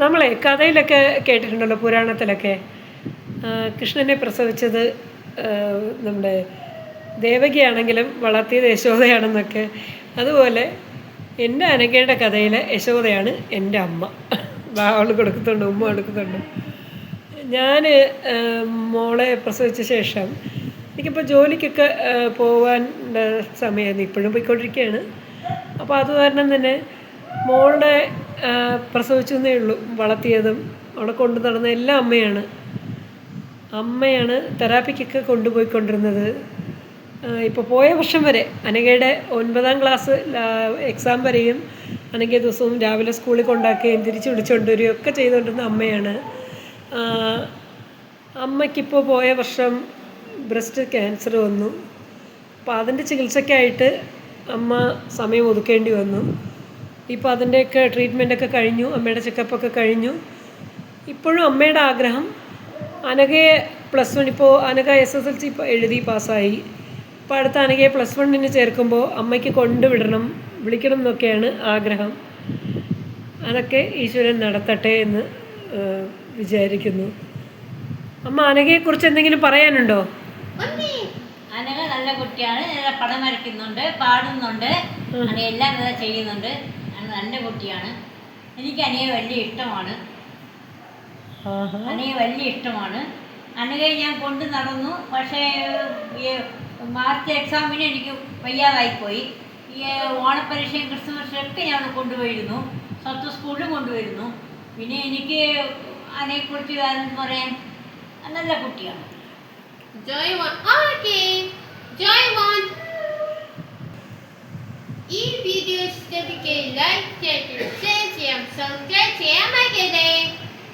നമ്മളെ കഥയിലൊക്കെ കേട്ടിട്ടുണ്ടല്ലോ, പുരാണത്തിലൊക്കെ കൃഷ്ണനെ പ്രസവിച്ചത് നമ്മുടെ ദേവകിയാണെങ്കിലും വളർത്തിയത് യശോദയാണെന്നൊക്കെ. അതുപോലെ എൻ്റെ അനഘയുടെ കഥയിൽ യശോദയാണ് എൻ്റെ അമ്മ. അവൾ കൊടുക്കുന്നുണ്ട്, ഉമ്മ കൊടുക്കുന്നുണ്ട്. ഞാൻ മോളെ പ്രസവിച്ച ശേഷം എനിക്കിപ്പോൾ ജോലിക്കൊക്കെ പോകാൻ സമയമായിരുന്നു, ഇപ്പോഴും പോയിക്കൊണ്ടിരിക്കുകയാണ്. അപ്പോൾ അത് കാരണം തന്നെ മോളുടെ പ്രസവിച്ചു എന്നേ ഉള്ളൂ. വളർത്തിയതും അവളെ കൊണ്ടു നടന്ന എല്ലാം അമ്മയാണ് തെറാപ്പിക്കൊക്കെ കൊണ്ടുപോയിക്കൊണ്ടിരുന്നത്. ഇപ്പോൾ പോയ വർഷം വരെ അനഘയുടെ 9ാം ക്ലാസ് എക്സാം വരെയും അനഘ ദിവസവും രാവിലെ സ്കൂളിൽ കൊണ്ടാക്കുകയും തിരിച്ചു വിളിച്ചുകൊണ്ടുവരികയും ഒക്കെ ചെയ്തുകൊണ്ടിരുന്ന അമ്മയാണ്. അമ്മയ്ക്കിപ്പോൾ പോയ വർഷം ബ്രസ്റ്റ് ക്യാൻസർ വന്നു. അപ്പോൾ അതിൻ്റെ ചികിത്സയ്ക്കായിട്ട് അമ്മ സമയം ഒതുക്കേണ്ടി വന്നു. ഇപ്പോൾ അതിൻ്റെയൊക്കെ ട്രീറ്റ്മെൻറ്റൊക്കെ കഴിഞ്ഞു, അമ്മയുടെ ചെക്കപ്പൊക്കെ കഴിഞ്ഞു. ഇപ്പോഴും അമ്മയുടെ ആഗ്രഹം അനഘയെ +1, ഇപ്പോൾ അനഘ SSLC ഇപ്പോൾ എഴുതി പാസ്സായി. ഇപ്പോൾ അടുത്ത അനഘയെ +1 ചേർക്കുമ്പോൾ അമ്മയ്ക്ക് കൊണ്ടുവിടണം, വിളിക്കണം എന്നൊക്കെയാണ് ആഗ്രഹം. അതൊക്കെ ഈശ്വരൻ നടത്തട്ടെ എന്ന് വിചാരിക്കുന്നു. അമ്മ, അനഘയെക്കുറിച്ച് എന്തെങ്കിലും പറയാനുണ്ടോ? അനഘ നല്ല കുട്ടിയാണ്, പടം വരയ്ക്കുന്നുണ്ട്, പാടുന്നുണ്ട്, എല്ലാം ചെയ്യുന്നുണ്ട്. നല്ല കുട്ടിയാണ്. എനിക്ക് അനഘയെ വലിയ ഇഷ്ടമാണ്. അനഘയെ ഞാൻ കൊണ്ടു നടന്നു. പക്ഷേ മാർച്ച് എക്സാമിന് എനിക്ക് വയ്യാതായിപ്പോയി. ഈ ഓണപ്പരീക്ഷയും ക്രിസ്മസിനൊക്കെ ഞാൻ കൊണ്ടുപോയിരുന്നു, സ്വന്തം സ്കൂളിലും കൊണ്ടുപോയിരുന്നു. പിന്നെ എനിക്ക് അതിനെക്കുറിച്ച് പറയാൻ നല്ല കുട്ടിയാണ്. ഈ വീഡിയോ ഇഷ്ടപ്പെട്ടാൽ ലൈക്ക് ചെയ്യാം, ഷെയർ ചെയ്യാം, സബ്സ്ക്രൈബ് ചെയ്യാൻ മറക്കരുത്.